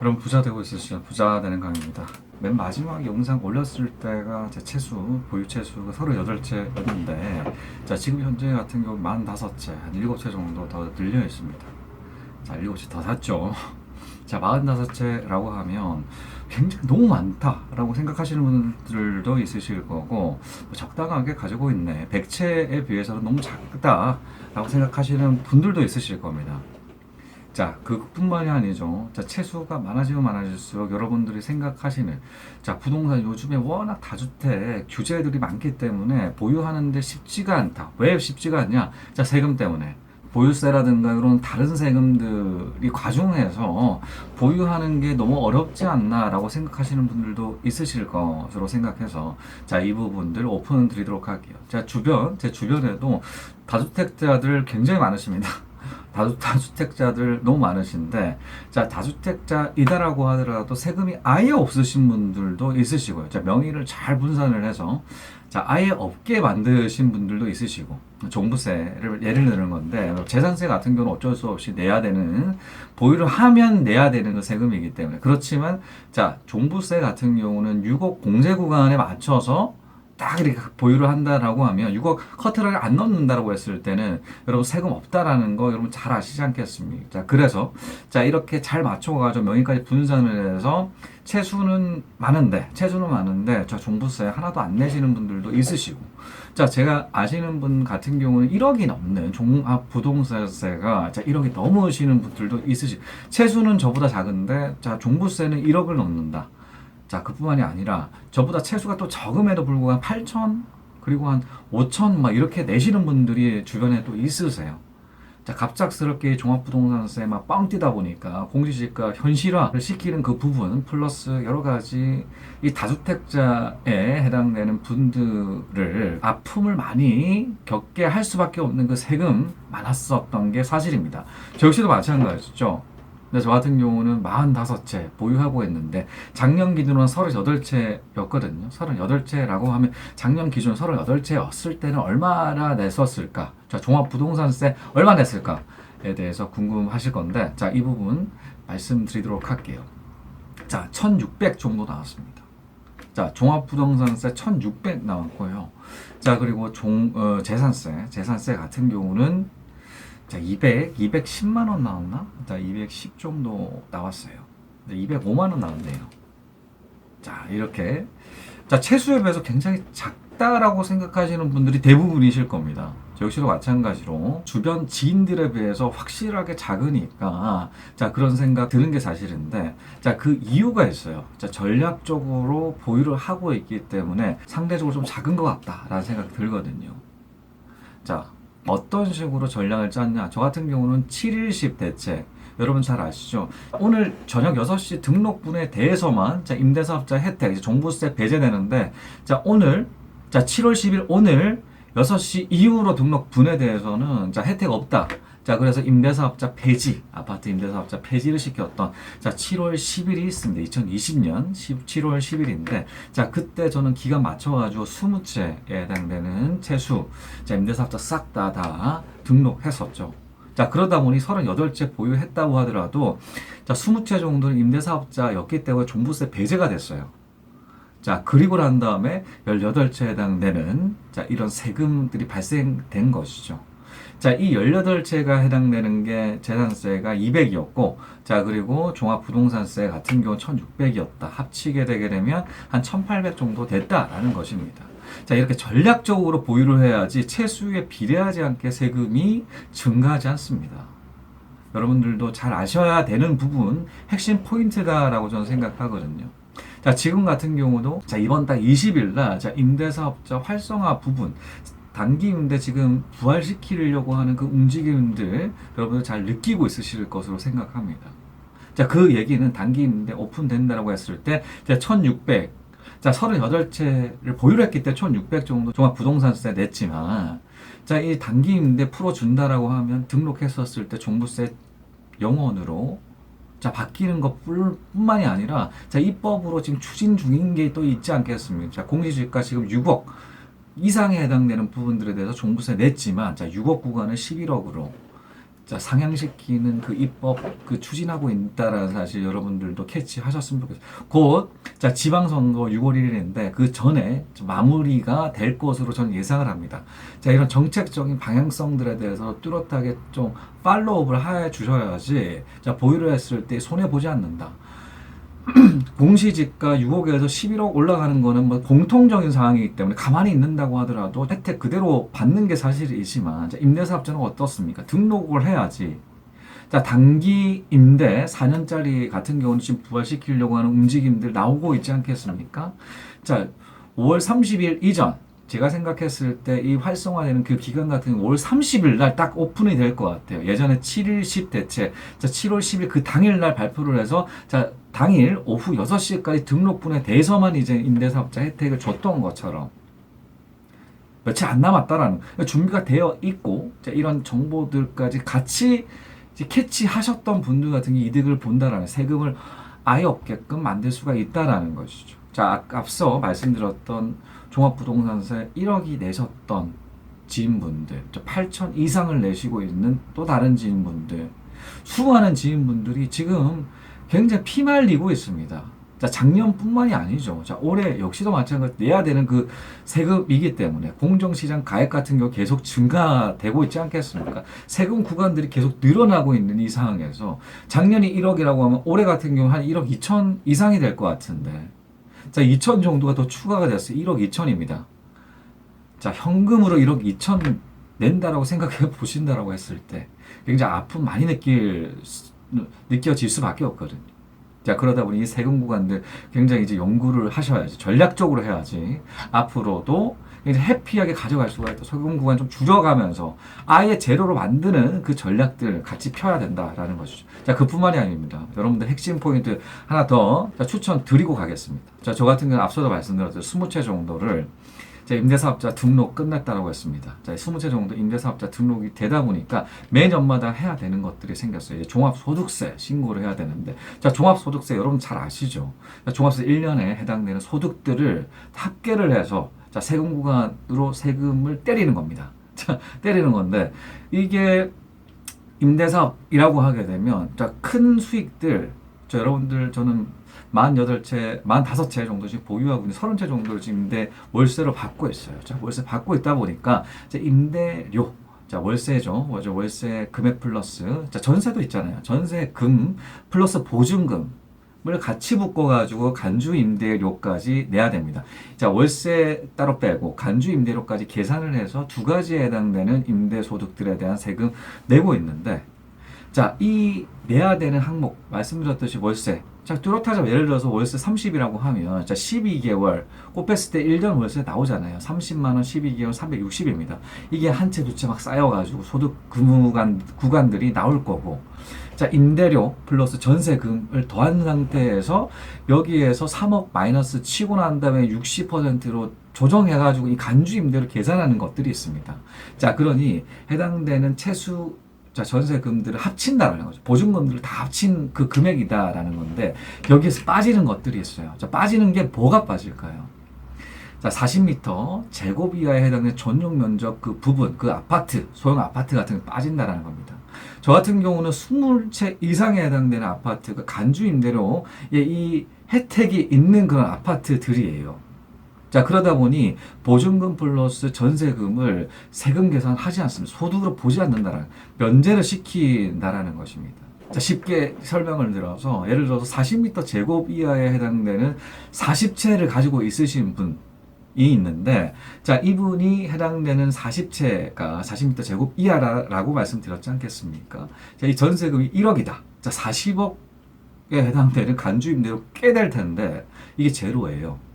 그럼 부자 되고 있으시죠? 부자 되는 강의입니다. 맨 마지막 영상 올렸을 때가 제 채수, 보유 채수가 38채였는데, 자, 지금 현재 같은 경우 45채, 한 7채 정도 더 늘려 있습니다. 자, 7채 더 샀죠. 자, 45채라고 하면 굉장히 너무 많다라고 생각하시는 분들도 있으실 거고, 뭐 적당하게 가지고 있네. 100채에 비해서는 너무 작다라고 생각하시는 분들도 있으실 겁니다. 자, 그뿐만이 아니죠. 자, 채수가 많아지면 많아질수록 여러분들이 생각하시는, 자, 부동산 요즘에 워낙 다주택 규제들이 많기 때문에 보유하는데 쉽지가 않다. 왜 쉽지가 않냐? 자, 세금 때문에. 보유세라든가 이런 다른 세금들이 과중해서 보유하는 게 너무 어렵지 않나라고 생각하시는 분들도 있으실 것으로 생각해서, 자, 이 부분들 오픈 드리도록 할게요. 제 주변에도 다주택자들 굉장히 많으십니다. 다주택자들 너무 많으신데, 자, 다주택자이다라고 하더라도 세금이 아예 없으신 분들도 있으시고요. 자, 명의를 잘 분산을 해서, 자, 아예 없게 만드신 분들도 있으시고, 종부세를 예를 드는 건데, 재산세 같은 경우는 어쩔 수 없이 내야 되는, 보유를 하면 내야 되는 그 세금이기 때문에. 그렇지만, 자, 종부세 같은 경우는 6억 공제 구간에 맞춰서 딱 이렇게 보유를 한다라고 하면 6억 커트를 안 넣는다라고 했을 때는 여러분 세금 없다라는 거 여러분 잘 아시지 않겠습니까? 자, 그래서 자, 이렇게 잘 맞춰가지고 명의까지 분산을 해서 채수는 많은데 저 종부세 하나도 안 내시는 분들도 있으시고, 자, 제가 아시는 분 같은 경우는 1억이 넘는 종합 부동산세가, 자, 1억이 넘으시는 분들도 있으시고, 채수는 저보다 작은데 자, 종부세는 1억을 넘는다. 자, 그뿐만이 아니라 저보다 채수가 또 적음에도 불구하고 한 8천, 그리고 한 5천 막 이렇게 내시는 분들이 주변에 또 있으세요. 자, 갑작스럽게 종합부동산세 막 뻥 뛰다 보니까 공시지가 현실화를 시키는 그 부분 플러스 여러 가지 이 다주택자에 해당되는 분들을 아픔을 많이 겪게 할 수밖에 없는 그 세금 많았었던 게 사실입니다. 저 역시도 마찬가지죠. 근데 저 같은 경우는 45채 보유하고 있는데 작년 기준으로는 38채였거든요. 38채라고 하면 작년 기준 38채였을 때는 얼마나 냈었을까? 자, 종합부동산세 얼마 냈을까에 대해서 궁금하실 건데, 자, 이 부분 말씀드리도록 할게요. 자, 1600 정도 나왔습니다. 자, 종합부동산세 1600 나왔고요. 자, 그리고 재산세 같은 경우는 자, 210만 원 나왔나? 자, 210 정도 나왔어요. 205만 원 나왔네요. 자, 이렇게. 자, 채수에 비해서 굉장히 작다라고 생각하시는 분들이 대부분이실 겁니다. 저 역시도 마찬가지로 주변 지인들에 비해서 확실하게 작으니까, 자, 그런 생각 드는 게 사실인데, 자, 그 이유가 있어요. 자, 전략적으로 보유를 하고 있기 때문에 상대적으로 좀 작은 것 같다라는 생각이 들거든요. 자, 어떤 식으로 전략을 짰냐? 저 같은 경우는 7일십 대책. 여러분 잘 아시죠? 오늘 저녁 6시 등록분에 대해서만, 자, 임대사업자 혜택, 이제 종부세 배제되는데, 자, 오늘, 자, 7월 10일 오늘 6시 이후로 등록분에 대해서는, 자, 혜택 없다. 자, 그래서 임대사업자 폐지, 아파트 임대사업자 폐지를 시켰던, 자, 7월 10일이 있습니다. 2020년 7월 10일인데, 자, 그때 저는 기간 맞춰가지고 20채에 해당되는 채수, 자, 임대사업자 싹 다 등록했었죠. 자, 그러다 보니 38채 보유했다고 하더라도, 자, 20채 정도는 임대사업자였기 때문에 종부세 배제가 됐어요. 자, 그리고 난 다음에 18채에 해당되는, 자, 이런 세금들이 발생된 것이죠. 자, 이 18채가 해당되는 게 재산세가 200이었고, 자, 그리고 종합부동산세 같은 경우 1600이었다. 합치게 되게 되면 한 1800 정도 됐다라는 것입니다. 자, 이렇게 전략적으로 보유를 해야지 채수에 비례하지 않게 세금이 증가하지 않습니다. 여러분들도 잘 아셔야 되는 부분, 핵심 포인트다라고 저는 생각하거든요. 자, 지금 같은 경우도, 자, 이번 달 20일 날, 자, 임대사업자 활성화 부분, 단기 임대 지금 부활시키려고 하는 그 움직임들 여러분들 잘 느끼고 있으실 것으로 생각합니다. 자, 그 얘기는 단기 임대 오픈된다라고 했을 때, 자, 1600, 자, 38채를 보유를 했기 때문에 1600 정도 종합부동산세 냈지만, 자, 이 단기 임대 풀어준다라고 하면 등록했었을 때 종부세 0원으로 자, 바뀌는 것 뿐만이 아니라, 자, 입법으로 지금 추진 중인 게 또 있지 않겠습니까? 자, 공시지가 지금 6억 이상에 해당되는 부분들에 대해서 종부세 냈지만, 자, 6억 구간을 11억으로, 자, 상향시키는 그 입법 그 추진하고 있다라는 사실 여러분들도 캐치하셨으면 좋겠어요. 곧 자, 지방선거 6월 1일인데 그 전에 마무리가 될 것으로 저는 예상을 합니다. 자, 이런 정책적인 방향성들에 대해서 뚜렷하게 좀 팔로우업을 해 주셔야지 자, 보유를 했을 때 손해 보지 않는다. 공시지가 6억에서 11억 올라가는 거는 뭐 공통적인 상황이기 때문에 가만히 있는다고 하더라도 혜택 그대로 받는 게 사실이지만, 임대사업자는 어떻습니까? 등록을 해야지. 자, 단기 임대 4년짜리 같은 경우는 지금 부활시키려고 하는 움직임들 나오고 있지 않겠습니까? 자, 5월 30일 이전 제가 생각했을 때 이 활성화되는 그 기간 같은 경우 5월 30일 날 딱 오픈이 될 것 같아요. 예전에 7일 10 대체, 자, 7월 10일 그 당일 날 발표를 해서, 자, 당일 오후 6시까지 등록분에 대해서만 이제 임대사업자 혜택을 줬던 것처럼 며칠 안 남았다라는, 준비가 되어 있고, 자, 이런 정보들까지 같이 이제 캐치하셨던 분들 같은 게 이득을 본다라는, 세금을 아예 없게끔 만들 수가 있다라는 것이죠. 자, 앞서 말씀드렸던 종합부동산세 1억이 내셨던 지인분들, 8천 이상을 내시고 있는 또 다른 지인분들, 수많은 지인분들이 지금 굉장히 피말리고 있습니다. 자, 작년뿐만이 아니죠. 자, 올해 역시도 마찬가지로 내야 되는 그 세금이기 때문에 공정시장 가액 같은 경우 계속 증가되고 있지 않겠습니까? 세금 구간들이 계속 늘어나고 있는 이 상황에서 작년이 1억이라고 하면 올해 같은 경우 한 1억 2천 이상이 될 것 같은데, 자, 2천 정도가 더 추가가 됐어요. 1억 2천입니다. 자, 현금으로 1억 2천 낸다라고 생각해 보신다라고 했을 때 굉장히 아픔 많이 느껴질 수밖에 없거든요. 자, 그러다 보니 이 세금 구간들 굉장히 이제 연구를 하셔야지, 전략적으로 해야지 앞으로도 굉장히 해피하게 가져갈 수가 있다. 세금 구간 좀 줄여가면서 아예 제로로 만드는 그 전략들 같이 펴야 된다라는 것이죠. 자, 그뿐만이 아닙니다. 여러분들 핵심 포인트 하나 더 추천 드리고 가겠습니다. 자, 저 같은 경우는 앞서도 말씀드렸듯이 20채 정도를 임대사업자 등록 끝났다라고 했습니다. 자, 20채 정도 임대사업자 등록이 되다 보니까 매년마다 해야 되는 것들이 생겼어요. 이제 종합소득세 신고를 해야 되는데, 자, 종합소득세 여러분 잘 아시죠? 자, 종합세 1년에 해당되는 소득들을 합계를 해서, 자, 세금 구간으로 세금을 때리는 겁니다. 자, 때리는 건데, 이게 임대사업이라고 하게 되면, 자, 큰 수익들, 자, 여러분들 저는 48채, 45채 정도씩 보유하고 있는 30채 정도를 지금 임대 월세로 받고 있어요. 자, 월세 받고 있다 보니까 이제 임대료, 자, 월세죠. 월세 금액 플러스, 자, 전세도 있잖아요. 전세금 플러스 보증금을 같이 묶어가지고 간주 임대료까지 내야 됩니다. 자, 월세 따로 빼고 간주 임대료까지 계산을 해서 두 가지에 해당되는 임대소득들에 대한 세금 내고 있는데, 자, 이 내야 되는 항목 말씀드렸듯이 월세, 자, 뚜렷하죠. 예를 들어서 월세 30이라고 하면, 자, 12개월 곱했을 때 1년 월세 나오잖아요. 30만 원 12개월 360입니다. 이게 한 채 두 채 막 쌓여가지고 소득 구간들이 나올 거고, 자, 임대료 플러스 전세금을 더한 상태에서 여기에서 3억 마이너스 치고 난 다음에 60%로 조정해가지고 이 간주 임대료 계산하는 것들이 있습니다. 자, 그러니 해당되는 채수, 자, 전세금들을 합친다라는 거죠. 보증금들을 다 합친 그 금액이다라는 건데, 여기에서 빠지는 것들이 있어요. 자, 빠지는 게 뭐가 빠질까요? 자, 40m 제곱 이하에 해당되는 전용 면적 그 부분, 그 아파트, 소형 아파트 같은 게 빠진다라는 겁니다. 저 같은 경우는 20채 이상에 해당되는 아파트, 그 간주 임대료, 이 혜택이 있는 그런 아파트들이에요. 자, 그러다 보니 보증금 플러스 전세금을 세금 계산하지 않습니다. 소득으로 보지 않는다라는, 면제를 시킨다라는 것입니다. 자, 쉽게 설명을 들어서, 예를 들어서 40m 제곱 이하에 해당되는 40채를 가지고 있으신 분이 있는데, 자, 이분이 해당되는 40채가 40m 제곱 이하라고 말씀드렸지 않겠습니까? 자, 이 전세금이 1억이다. 자, 40억에 해당되는 간주 임대료 꽤 될 텐데, 이게 제로예요.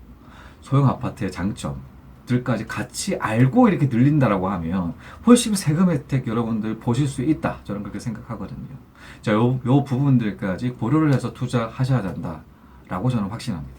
소형 아파트의 장점들까지 같이 알고 이렇게 늘린다라고 하면 훨씬 세금 혜택 여러분들 보실 수 있다. 저는 그렇게 생각하거든요. 자, 요 부분들까지 고려를 해서 투자하셔야 된다라고 저는 확신합니다.